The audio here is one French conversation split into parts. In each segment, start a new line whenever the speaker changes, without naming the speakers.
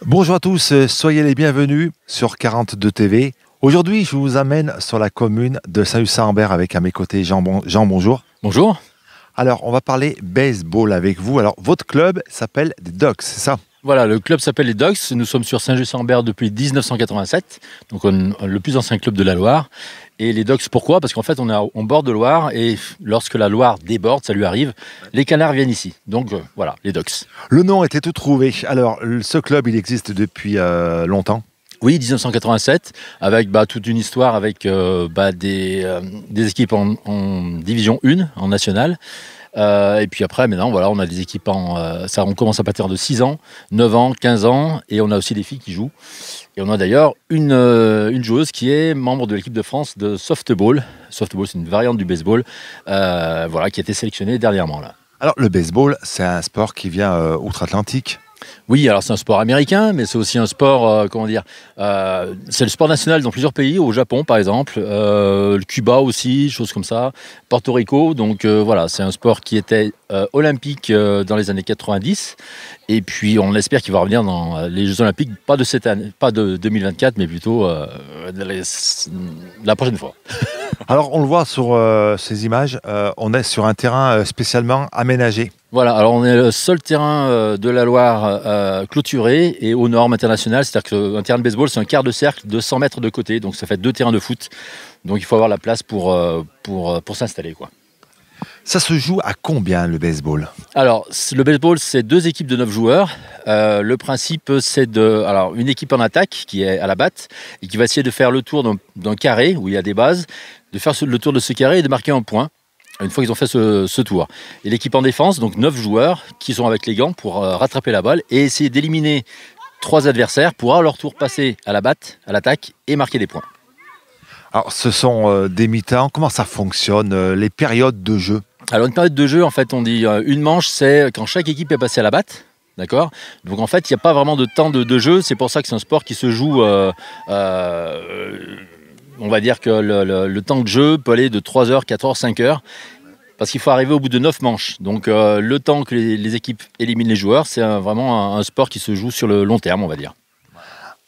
Bonjour à tous, soyez les bienvenus sur 42 TV. Aujourd'hui, je vous amène sur la commune de Saint-Just-Saint-Rambert avec à mes côtés Jean, bonjour.
Bonjour.
Alors, on va parler baseball avec vous. Alors, votre club s'appelle des Ducks, c'est ça?
Voilà, le club s'appelle les Ducks. Nous sommes sur Saint-Just-Saint-Rambert depuis 1987, donc le plus ancien club de la Loire. Et les Ducks, pourquoi? Parce qu'en fait, on est en bord de Loire et lorsque la Loire déborde, ça lui arrive, les canards viennent ici. Donc voilà, les Ducks.
Le nom était tout trouvé. Alors, ce club, il existe depuis longtemps.
Oui, 1987, avec toute une histoire avec des équipes en division 1, en nationale. Et puis après, maintenant, voilà, on a des équipes on commence à partir de 6 ans, 9 ans, 15 ans, et on a aussi des filles qui jouent. Et on a d'ailleurs une joueuse qui est membre de l'équipe de France de softball. Softball, c'est une variante du baseball, qui a été sélectionnée dernièrement, là.
Alors, le baseball, c'est un sport qui vient outre-Atlantique.
Oui, alors c'est un sport américain, mais c'est aussi un sport, c'est le sport national dans plusieurs pays, au Japon par exemple, le Cuba aussi, choses comme ça, Porto Rico. Donc voilà, c'est un sport qui était olympique dans les années 90, et puis on espère qu'il va revenir dans les Jeux Olympiques, pas de cette année, pas de 2024, mais plutôt la prochaine fois.
Alors, on le voit sur ces images, on est sur un terrain spécialement aménagé.
Voilà, alors on est le seul terrain de la Loire clôturé et aux normes internationales, c'est-à-dire qu'un terrain de baseball, c'est un quart de cercle de 100 mètres de côté, donc ça fait 2 terrains de foot, donc il faut avoir la place pour s'installer, quoi.
Ça se joue à combien le baseball?
Alors, le baseball, c'est 2 équipes de 9 joueurs. Le principe, c'est une équipe en attaque qui est à la batte et qui va essayer de faire le tour d'un carré où il y a des bases, de faire le tour de ce carré et de marquer un point une fois qu'ils ont fait ce tour. Et l'équipe en défense, donc 9 joueurs qui sont avec les gants pour rattraper la balle et essayer d'éliminer 3 adversaires pour à leur tour passer à la batte, à l'attaque et marquer des points.
Alors, ce sont des mi-temps. Comment ça fonctionne, les périodes de jeu?
Alors, une période de jeu, en fait, on dit une manche, c'est quand chaque équipe est passée à la batte. D'accord. Donc, en fait, il n'y a pas vraiment de temps de jeu. C'est pour ça que c'est un sport qui se joue. On va dire que le temps de jeu peut aller de 3 heures, 4 heures, 5 heures. Parce qu'il faut arriver au bout de 9 manches. Donc, le temps que les équipes éliminent les joueurs, c'est vraiment un sport qui se joue sur le long terme, on va dire.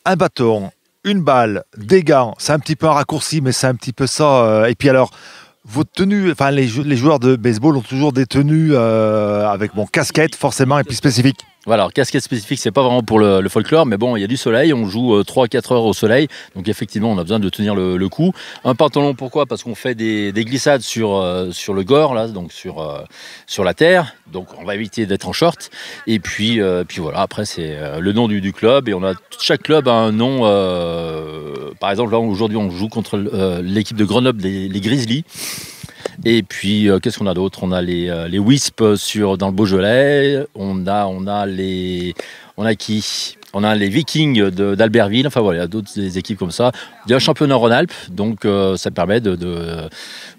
Un bâton, une balle, des gants, c'est un petit peu un raccourci, mais c'est un petit peu ça. Et puis alors, vos tenues, enfin les joueurs de baseball ont toujours des tenues avec casquette forcément et puis spécifiques.
Voilà, alors casquette spécifique, c'est pas vraiment pour le folklore, mais bon, il y a du soleil, on joue 3-4 heures au soleil, donc effectivement, on a besoin de tenir le coup. Un pantalon, pourquoi? Parce qu'on fait des glissades sur le gore, là, donc sur la terre, donc on va éviter d'être en short. Et puis voilà, après, c'est le nom du club, et chaque club a un nom. Par exemple, là, aujourd'hui, on joue contre l'équipe de Grenoble, les Grizzlies. Et puis, qu'est-ce qu'on a d'autre? On a les Wisps dans le Beaujolais. On a les Vikings d'Albertville. Enfin voilà, il y a d'autres équipes comme ça. Il y a un championnat Rhône-Alpes, donc ça permet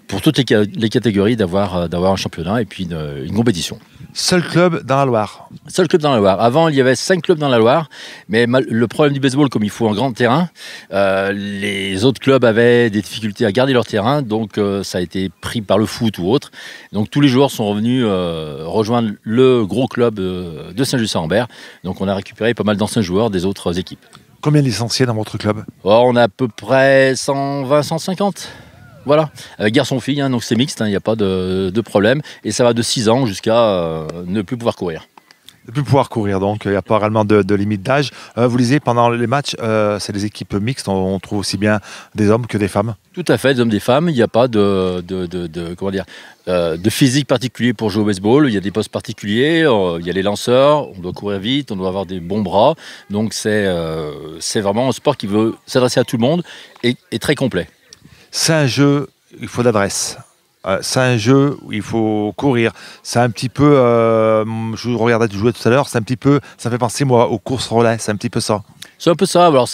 pour toutes les catégories d'avoir un championnat et puis une compétition.
Seul club dans la Loire?
Seul club dans la Loire. Avant, il y avait 5 clubs dans la Loire, mais le problème du baseball, comme il faut un grand terrain, les autres clubs avaient des difficultés à garder leur terrain, donc ça a été pris par le foot ou autre. Donc tous les joueurs sont revenus rejoindre le gros club de Saint-Just-Saint-Rambert. Donc on a récupéré pas mal d'anciens joueurs des autres équipes.
Combien de licenciés dans votre club?
On a à peu près 120, 150. Voilà, avec garçon-fille, donc c'est mixte, il n'y a pas de problème. Et ça va de 6 ans jusqu'à ne plus pouvoir courir.
Ne plus pouvoir courir, donc il n'y a pas réellement de limite d'âge. Vous disiez, pendant les matchs, c'est des équipes mixtes, on trouve aussi bien des hommes que des femmes?
Tout à fait, des hommes, des femmes. Il n'y a pas de physique particulier pour jouer au baseball. Il y a des postes particuliers, il y a les lanceurs, on doit courir vite, on doit avoir des bons bras. Donc c'est vraiment un sport qui veut s'adresser à tout le monde et très complet.
C'est un jeu, il faut d'adresse. C'est un jeu où il faut courir. C'est un petit peu, je regardais jouer tout à l'heure, ça fait penser moi aux courses relais, c'est un petit peu ça.
C'est un peu ça. Alors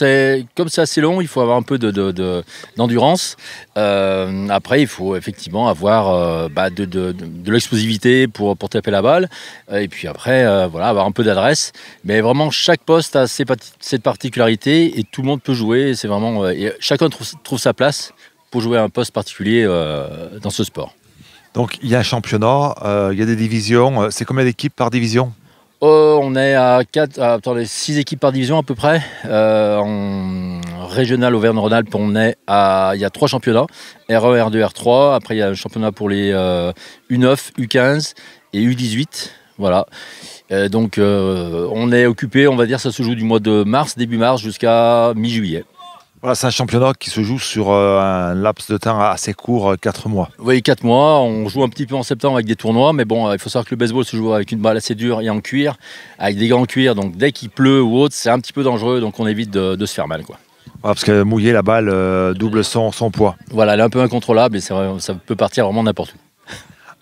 comme c'est assez long, il faut avoir un peu d'endurance. Après, il faut effectivement avoir de l'explosivité pour taper la balle. Et puis après, avoir un peu d'adresse. Mais vraiment, chaque poste a cette particularité et tout le monde peut jouer. C'est vraiment, et chacun trouve sa place pour jouer à un poste particulier dans ce sport.
Donc il y a un championnat, il y a des divisions. C'est combien d'équipes par division?
On est à 6 équipes par division à peu près. En régional Auvergne-Rhône-Alpes, il y a 3 championnats, R1, R2, R3. Après, il y a un championnat pour les U9, U15 et U18. Voilà. Donc, on est occupé, on va dire, ça se joue du mois de mars, début mars, jusqu'à mi-juillet.
Voilà, c'est un championnat qui se joue sur un laps de temps assez court, 4 mois.
Oui, 4 mois. On joue un petit peu en septembre avec des tournois, mais bon, il faut savoir que le baseball se joue avec une balle assez dure et en cuir, avec des gants en cuir. Donc dès qu'il pleut ou autre, c'est un petit peu dangereux, donc on évite de se faire mal, quoi.
Voilà, parce que mouiller la balle double son poids.
Voilà, elle est un peu incontrôlable et ça peut partir vraiment n'importe où.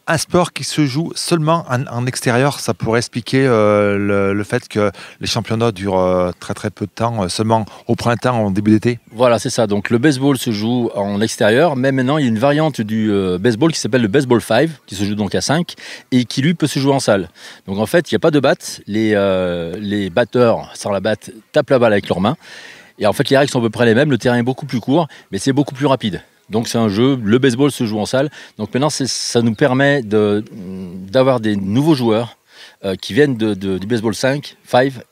Un sport qui se joue seulement en extérieur, ça pourrait expliquer le fait que les championnats durent très très peu de temps, seulement au printemps, en début d'été.
Voilà, c'est ça. Donc le baseball se joue en extérieur, mais maintenant il y a une variante du baseball qui s'appelle le baseball 5, qui se joue donc à 5, et qui lui peut se jouer en salle. Donc en fait, il n'y a pas de batte, les batteurs sans la batte tapent la balle avec leurs mains, et en fait les règles sont à peu près les mêmes, le terrain est beaucoup plus court, mais c'est beaucoup plus rapide. Donc c'est un jeu, le baseball se joue en salle. Donc maintenant, ça nous permet d'avoir des nouveaux joueurs qui viennent du baseball 5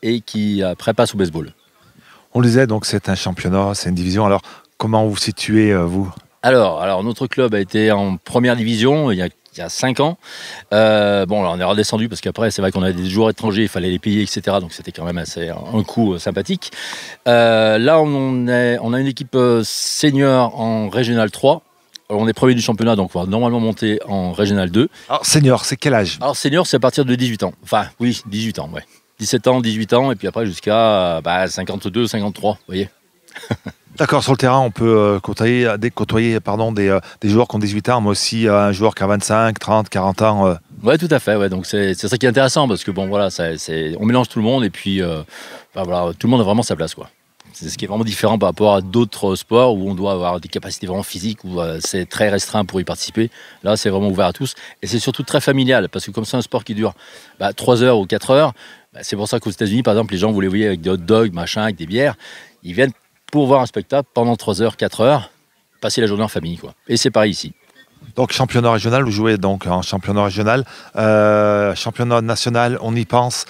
et qui après passent au baseball.
On le disait, donc c'est un championnat, c'est une division. Alors comment vous situez, vous ?
Alors, notre club a été en première division il y a 5 ans. Bon, là, on est redescendu parce qu'après, c'est vrai qu'on avait des joueurs étrangers, il fallait les payer, etc. Donc, c'était quand même un coût sympathique. Là, on a une équipe senior en Régional 3. Alors, on est premier du championnat, donc on va normalement monter en Régional 2.
Alors, senior, c'est quel âge ?
Alors, senior, c'est à partir de 18 ans. Enfin, oui, 18 ans, ouais. 17 ans, 18 ans, et puis après jusqu'à 52, 53, vous voyez.
D'accord, sur le terrain, on peut côtoyer des joueurs qui ont 18 ans, mais aussi un joueur qui a 25, 30, 40 ans.
Ouais, tout à fait. Ouais. Donc c'est ça qui est intéressant parce que bon, voilà, on mélange tout le monde et puis voilà, tout le monde a vraiment sa place, quoi. C'est ce qui est vraiment différent par rapport à d'autres sports où on doit avoir des capacités vraiment physiques, où c'est très restreint pour y participer. Là, c'est vraiment ouvert à tous et c'est surtout très familial parce que comme c'est un sport qui dure 3 heures ou 4 heures, c'est pour ça qu'aux États-Unis, par exemple, les gens, vous les voyez avec des hot dogs, machin, avec des bières, ils viennent pour voir un spectacle pendant 3 heures, 4 heures, passer la journée en famille, quoi. Et c'est pareil ici.
Donc championnat régional, vous jouez donc en championnat régional, championnat national, on y pense,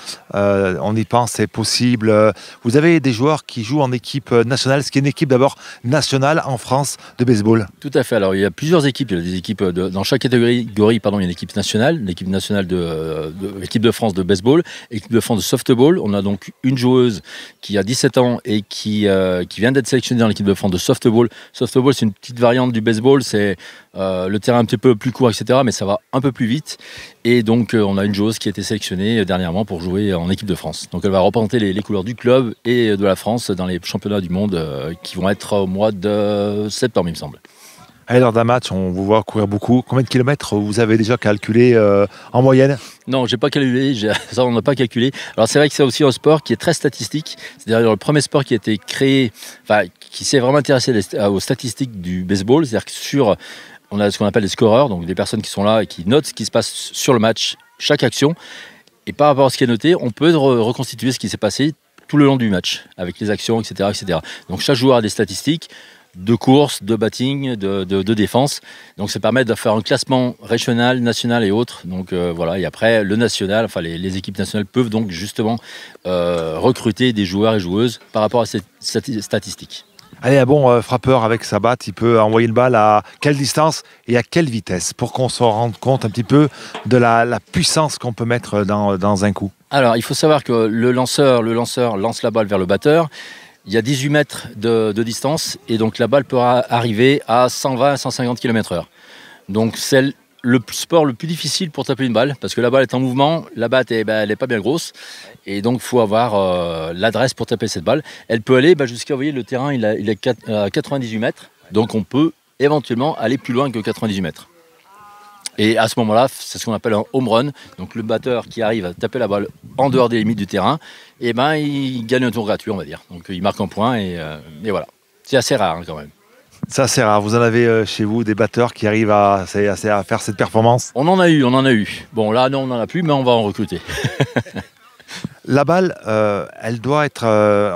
c'est possible. Vous avez des joueurs qui jouent en équipe nationale, ce qui est une équipe d'abord nationale en France de baseball.
Tout à fait. Alors il y a plusieurs équipes, il y a des équipes dans chaque catégorie, il y a une équipe nationale, l'équipe de France de baseball, l'équipe de France de softball. On a donc une joueuse qui a 17 ans et qui vient d'être sélectionnée dans l'équipe de France de softball. Softball, c'est une petite variante du baseball, c'est le terrain un petit peu plus court, etc. Mais ça va un peu plus vite. Et donc, on a une joueuse qui a été sélectionnée dernièrement pour jouer en équipe de France. Donc, elle va représenter les couleurs du club et de la France dans les championnats du monde qui vont être au mois de septembre, il me semble.
Allez, lors d'un match, on vous voit courir beaucoup. Combien de kilomètres vous avez déjà calculé en moyenne ?
Non, j'ai pas calculé, ça on n'a pas calculé. Alors c'est vrai que c'est aussi un sport qui est très statistique. C'est-à-dire le premier sport qui a été créé, qui s'est vraiment intéressé aux statistiques du baseball. C'est-à-dire que on a ce qu'on appelle des scoreurs, donc des personnes qui sont là et qui notent ce qui se passe sur le match, chaque action. Et par rapport à ce qui est noté, on peut reconstituer ce qui s'est passé tout le long du match, avec les actions, etc., etc. Donc chaque joueur a des statistiques de course, de batting, de défense. Donc ça permet de faire un classement régional, national et autres. Donc voilà, et après le national, les équipes nationales peuvent donc justement recruter des joueurs et joueuses par rapport à ces statistiques.
Allez, un bon frappeur avec sa batte, il peut envoyer une balle à quelle distance et à quelle vitesse pour qu'on se rende compte un petit peu de la puissance qu'on peut mettre dans un coup.
Alors, il faut savoir que le lanceur lance la balle vers le batteur. Il y a 18 mètres de distance et donc la balle peut arriver à 120 à 150 km/h. Donc c'est le sport le plus difficile pour taper une balle parce que la balle est en mouvement, la batte elle n'est pas bien grosse et donc il faut avoir l'adresse pour taper cette balle. Elle peut aller jusqu'à, vous voyez, le terrain il est à 98 mètres, donc on peut éventuellement aller plus loin que 98 mètres. Et à ce moment-là, c'est ce qu'on appelle un home run. Donc le batteur qui arrive à taper la balle en dehors des limites du terrain, il gagne un tour gratuit, on va dire. Donc il marque un point et voilà. C'est assez rare quand même.
C'est assez rare. Vous en avez chez vous des batteurs qui arrivent à faire cette performance ?
On en a eu. Bon là, non, on n'en a plus, mais on va en recruter.
La balle, elle doit être,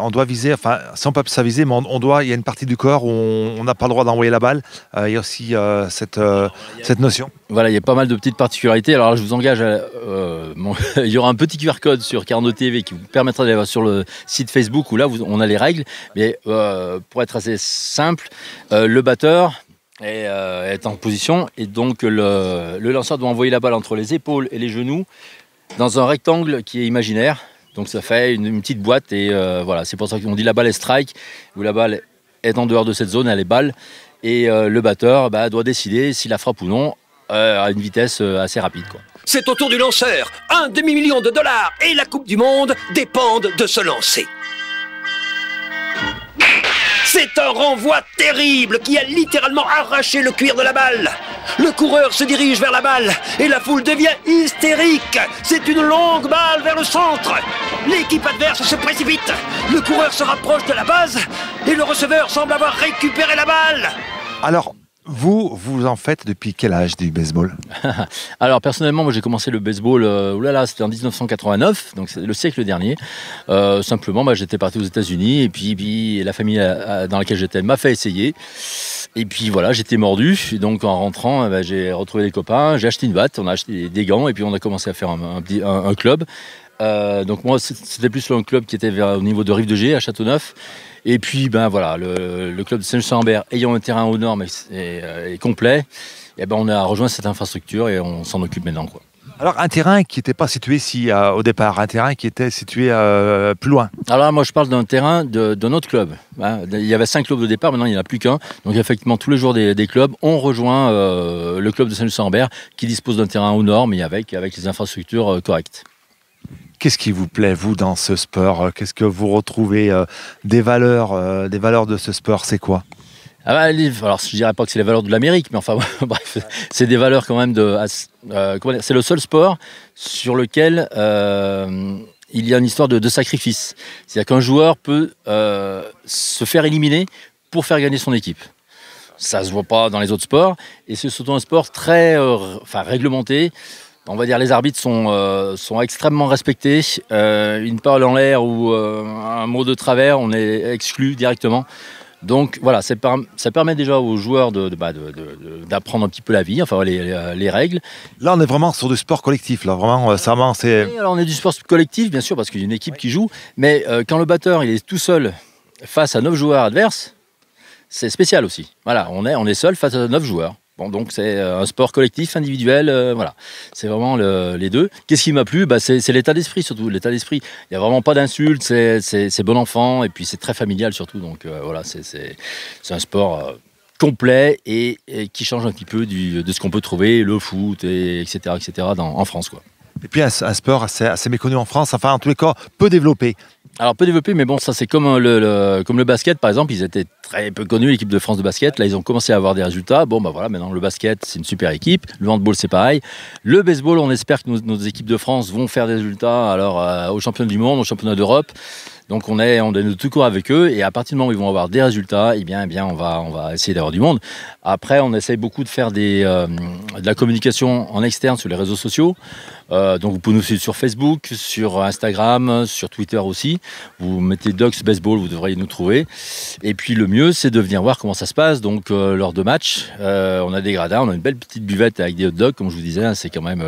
on doit viser, enfin, si on peut ça viser, mais il y a une partie du corps où on n'a pas le droit d'envoyer la balle. Il y a aussi cette notion.
Voilà, il y a pas mal de petites particularités. Alors là, je vous engage, il y aura un petit QR code sur Carnot TV qui vous permettra d'aller sur le site Facebook où là, on a les règles. Mais pour être assez simple, le batteur est en position et donc le lanceur doit envoyer la balle entre les épaules et les genoux dans un rectangle qui est imaginaire. Donc ça fait une petite boîte et voilà, c'est pour ça qu'on dit la balle est strike, où la balle est en dehors de cette zone, elle est balle. Et le batteur doit décider s'il la frappe ou non à une vitesse assez rapide, quoi.
C'est au tour du lanceur. $1 demi-million et la Coupe du Monde dépendent de ce lancer. C'est un renvoi terrible qui a littéralement arraché le cuir de la balle. Le coureur se dirige vers la balle et la foule devient hystérique. C'est une longue balle vers le centre. L'équipe adverse se précipite. Le coureur se rapproche de la base et le receveur semble avoir récupéré la balle.
Alors, vous en faites depuis quel âge du baseball?
Alors personnellement, moi j'ai commencé le baseball, c'était en 1989, donc c'est le siècle dernier. Simplement, j'étais parti aux États-Unis et puis la famille dans laquelle j'étais m'a fait essayer. Et puis voilà, j'étais mordu. Et donc en rentrant, j'ai retrouvé des copains, j'ai acheté une batte, on a acheté des gants et puis on a commencé à faire un club. Donc moi c'était plus un club qui était au niveau de Rive-de-Gier à Châteauneuf. Et puis voilà, le club de Saint-Just-Saint-Lambert ayant un terrain aux normes et complet, et on a rejoint cette infrastructure et on s'en occupe maintenant, quoi.
Alors un terrain qui n'était pas situé ici au départ, un terrain qui était situé plus loin.
Alors là, moi je parle d'un terrain d'un autre club. Il y avait 5 clubs au départ, maintenant il n'y en a plus qu'un. Donc effectivement tous les jours des clubs ont rejoint le club de Saint-Just-Saint-Lambert qui dispose d'un terrain aux normes et avec les infrastructures correctes.
Qu'est-ce qui vous plaît, vous, dans ce sport? Qu'est-ce que vous retrouvez des valeurs de ce sport? C'est quoi?
Alors, je dirais pas que c'est les valeurs de l'Amérique, mais enfin, bref, c'est des valeurs quand même c'est le seul sport sur lequel il y a une histoire de sacrifice. C'est-à-dire qu'un joueur peut se faire éliminer pour faire gagner son équipe. Ça se voit pas dans les autres sports, et c'est surtout un sport très réglementé. On va dire les arbitres sont extrêmement respectés. Une parole en l'air ou un mot de travers, on est exclu directement. Donc voilà, ça permet déjà aux joueurs d'apprendre un petit peu la vie, les règles.
Là, on est vraiment sur du sport collectif. Là, vraiment, c'est.
Oui, alors on est du sport collectif, bien sûr, parce qu'il y a une équipe qui joue. Mais quand le batteur il est tout seul face à 9 joueurs adverses, c'est spécial aussi. Voilà, on est seul face à 9 joueurs. Bon, donc c'est un sport collectif, individuel, voilà. C'est vraiment les deux. Qu'est-ce qui m'a plu? C'est l'état d'esprit, surtout. L'état d'esprit. Il n'y a vraiment pas d'insultes, c'est bon enfant, et puis c'est très familial, surtout. Donc voilà, c'est un sport complet et qui change un petit peu de ce qu'on peut trouver, le foot, etc. en France, quoi.
Et puis un sport assez méconnu en France, enfin en tous les cas, peu développé.
Alors peu développé, mais bon, ça c'est comme le basket par exemple, ils étaient très peu connus, l'équipe de France de basket, là ils ont commencé à avoir des résultats. Bon voilà, maintenant le basket c'est une super équipe, le handball c'est pareil. Le baseball, on espère que nos équipes de France vont faire des résultats aux championnats du monde, aux championnats d'Europe. Donc on est de tout court avec eux et à partir du moment où ils vont avoir des résultats, eh bien on va essayer d'avoir du monde. Après on essaye beaucoup de faire de la communication en externe sur les réseaux sociaux. Donc vous pouvez nous suivre sur Facebook, sur Instagram, sur Twitter aussi. Vous mettez Docs Baseball, vous devriez nous trouver. Et puis le mieux c'est de venir voir comment ça se passe. Donc lors de matchs, on a des gradins, on a une belle petite buvette avec des hot dogs comme je vous disais. C'est quand même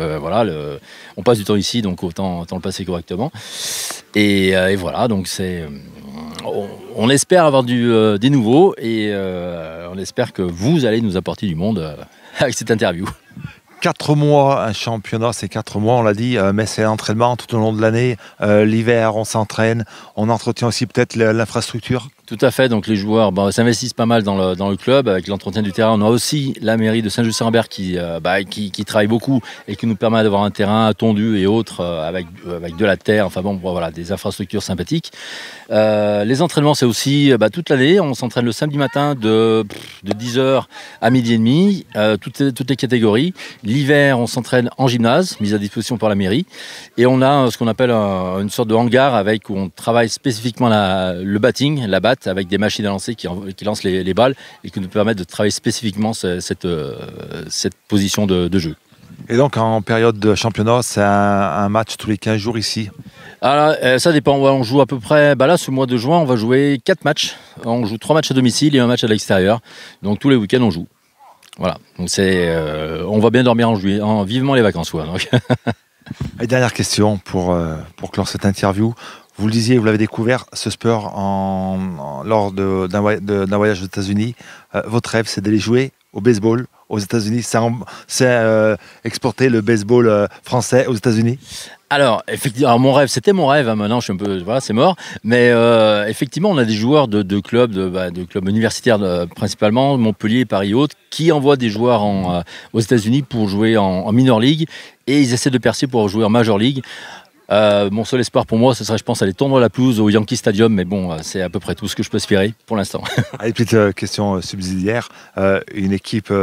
on passe du temps ici donc autant le passer correctement. Et voilà, donc on espère avoir des nouveaux et on espère que vous allez nous apporter du monde avec cette interview.
4 mois, un championnat, c'est 4 mois, on l'a dit, mais c'est l'entraînement tout au long de l'année. L'hiver, on s'entraîne, on entretient aussi peut-être l'infrastructure.
Tout à fait, donc les joueurs s'investissent pas mal dans le club avec l'entretien du terrain. On a aussi la mairie de Saint-Just-Saint-Lambert qui travaille beaucoup et qui nous permet d'avoir un terrain tondu et autres avec de la terre, voilà, des infrastructures sympathiques. Les entraînements, c'est aussi toute l'année. On s'entraîne le samedi matin de 10h à midi et demi, toutes les catégories. L'hiver, on s'entraîne en gymnase, mis à disposition par la mairie. Et on a ce qu'on appelle une sorte de hangar où on travaille spécifiquement le batting, la batte, avec des machines à lancer qui lancent les balles et qui nous permettent de travailler spécifiquement cette position de jeu.
Et donc en période de championnat, c'est un match tous les 15 jours ici?
Alors, ça dépend. Ouais, on joue à peu près. Bah là, ce mois de juin, on va jouer 4 matchs. On joue 3 matchs à domicile et un match à l'extérieur. Donc tous les week-ends, on joue. Voilà. Donc on va bien dormir en juillet, vivement les vacances. Ouais, donc.
Et dernière question pour clore cette interview. Vous le disiez, vous l'avez découvert, ce sport lors d'un voyage aux États-Unis. Votre rêve, c'est d'aller jouer au baseball aux États-Unis. C'est exporter le baseball français aux États-Unis.
Alors, effectivement, mon rêve, c'était mon rêve. Hein, maintenant, je suis un peu, voilà, c'est mort. Mais effectivement, on a des joueurs de clubs, de clubs universitaires principalement, Montpellier, Paris Haute, qui envoient des joueurs aux États-Unis pour jouer en minor league, et ils essaient de percer pour jouer en major league. Mon seul espoir pour moi, ce serait, je pense, aller tondre la pelouse au Yankee Stadium, mais bon, c'est à peu près tout ce que je peux aspirer pour l'instant.
Allez, petite question subsidiaire. Une équipe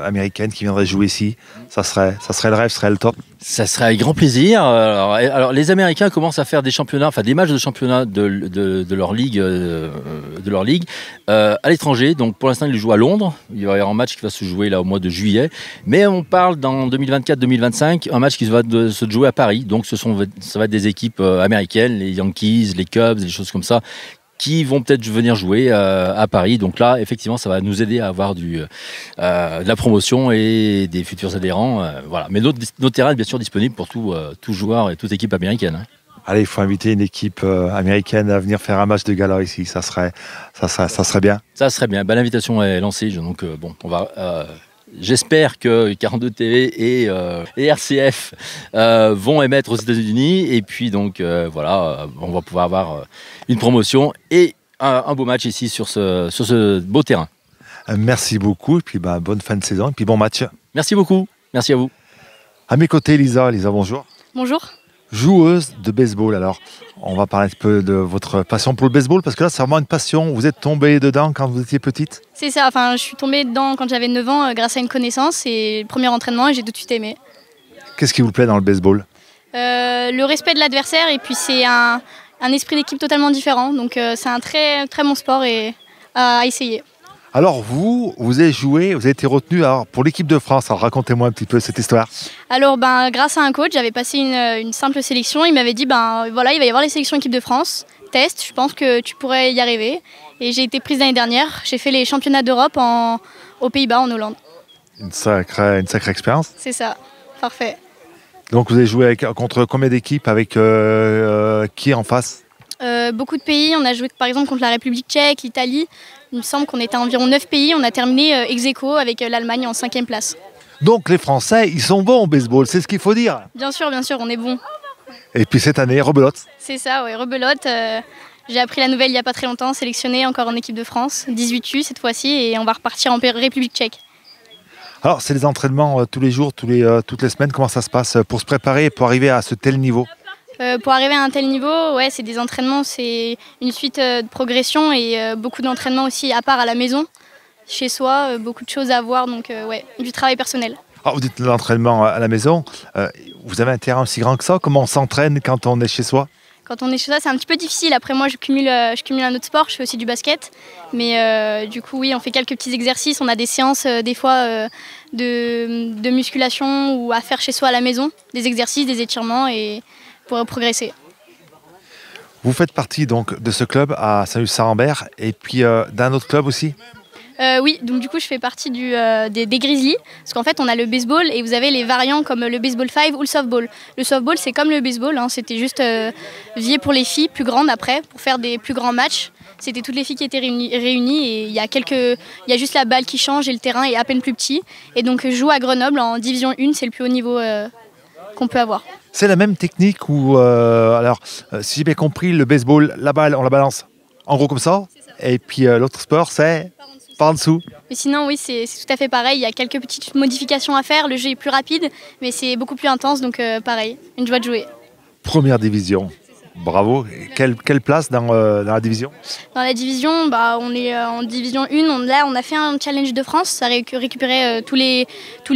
américaine qui viendrait jouer ici, ça serait le rêve, ça serait le top?
Ça serait avec grand plaisir. Alors, les Américains commencent à faire des championnats, enfin des matchs de championnat de leur ligue, à l'étranger. Donc pour l'instant, ils jouent à Londres. Il y aura un match qui va se jouer là au mois de juillet. Mais on parle dans 2024-2025, un match qui va se jouer à Paris. Donc ça va être des équipes américaines, les Yankees, les Cubs, des choses comme ça, qui vont peut-être venir jouer à Paris. Donc là, effectivement, ça va nous aider à avoir de la promotion et des futurs adhérents. Voilà. Mais notre terrain est bien sûr disponible pour tout joueur et toute équipe américaine.
Allez, il faut inviter une équipe américaine à venir faire un match de gala ici. Ça serait bien.
Ça serait bien. L'invitation est lancée. Donc, on va... J'espère que 42 TV et RCF vont émettre aux États-Unis, et puis donc voilà, on va pouvoir avoir une promotion et un beau match ici sur ce beau terrain.
Merci beaucoup, et puis bonne fin de saison, et puis bon match.
Merci beaucoup, merci à vous.
À mes côtés, Lisa, bonjour.
Bonjour.
Joueuse de baseball, alors on va parler un peu de votre passion pour le baseball, parce que là c'est vraiment une passion. Vous êtes tombée dedans quand vous étiez petite?
C'est ça, je suis tombée dedans quand j'avais 9 ans grâce à une connaissance et le premier entraînement, et j'ai tout de suite aimé.
Qu'est-ce qui vous plaît dans le baseball?
Le respect de l'adversaire, et puis c'est un esprit d'équipe totalement différent, donc c'est un très, très bon sport à essayer.
Alors vous avez joué, vous avez été retenu pour l'équipe de France. Alors racontez-moi un petit peu cette histoire.
Alors grâce à un coach, j'avais passé une simple sélection. Il m'avait dit voilà, il va y avoir les sélections équipe de France. Test, je pense que tu pourrais y arriver. Et j'ai été prise l'année dernière. J'ai fait les championnats d'Europe aux Pays-Bas, en Hollande.
Une sacrée expérience.
C'est ça, parfait.
Donc vous avez joué contre combien d'équipes, avec qui en face?
Beaucoup de pays. On a joué par exemple contre la République tchèque, l'Italie. Il me semble qu'on était à environ 9 pays. On a terminé ex-aequo avec l'Allemagne en 5e place.
Donc les Français, ils sont bons au baseball, c'est ce qu'il faut dire.
Bien sûr, on est bons.
Et puis cette année, rebelote.
C'est ça, oui, rebelote. J'ai appris la nouvelle il n'y a pas très longtemps, sélectionnée encore en équipe de France, 18U cette fois-ci, et on va repartir en République tchèque.
Alors c'est des entraînements tous les jours, toutes les semaines. Comment ça se passe pour se préparer et pour arriver à ce tel niveau?
Pour arriver à un tel niveau, ouais, c'est des entraînements, c'est une suite de progression, et beaucoup d'entraînements aussi à part à la maison, chez soi, beaucoup de choses à voir, donc ouais, du travail personnel.
Alors vous dites l'entraînement à la maison, vous avez un terrain aussi grand que ça? Comment on s'entraîne quand on est chez soi?
Quand on est chez soi, c'est un petit peu difficile. Après, moi, je cumule un autre sport, je fais aussi du basket, mais du coup, oui, on fait quelques petits exercices, on a des séances des fois de musculation ou à faire chez soi à la maison, des exercices, des étirements, et pour progresser.
Vous faites partie donc de ce club à Saint-Just-Saint-Rambert, et puis d'un autre club aussi?
Oui, donc du coup je fais partie des Grizzlies, parce qu'en fait on a le baseball et vous avez les variants comme le baseball 5 ou le softball. Le softball c'est comme le baseball, c'était juste vié pour les filles plus grandes après, pour faire des plus grands matchs. C'était toutes les filles qui étaient réunies, et il y a juste la balle qui change et le terrain est à peine plus petit. Et donc je joue à Grenoble en division 1, c'est le plus haut niveau qu'on peut avoir.
C'est la même technique où, si j'ai bien compris, le baseball, la balle, on la balance en gros comme ça, et puis l'autre sport, c'est par en dessous.
Mais sinon, oui, c'est tout à fait pareil. Il y a quelques petites modifications à faire. Le jeu est plus rapide, mais c'est beaucoup plus intense, donc pareil, une joie de jouer.
Première division, bravo. Quelle place dans la division?
Dans la division, on est en division 1. On a fait un challenge de France, ça a récupéré tous les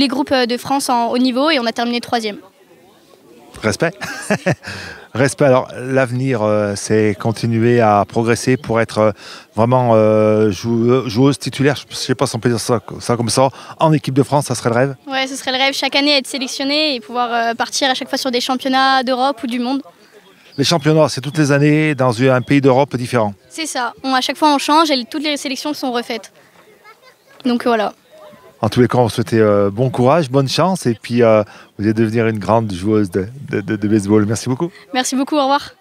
groupes de France en haut niveau, et on a terminé 3e. Respect.
Respect. Alors, l'avenir, c'est continuer à progresser pour être vraiment joueuse titulaire, je ne sais pas si on peut dire ça comme ça, en équipe de France, ça serait le rêve?
Ouais, ce serait le rêve, chaque année être sélectionné et pouvoir partir à chaque fois sur des championnats d'Europe ou du monde.
Les championnats, c'est toutes les années dans un pays d'Europe différent.
C'est ça. À chaque fois, on change et toutes les sélections sont refaites. Donc voilà.
En tous les cas, on vous souhaite bon courage, bonne chance et puis vous allez devenir une grande joueuse de baseball. Merci beaucoup.
Merci beaucoup, au revoir.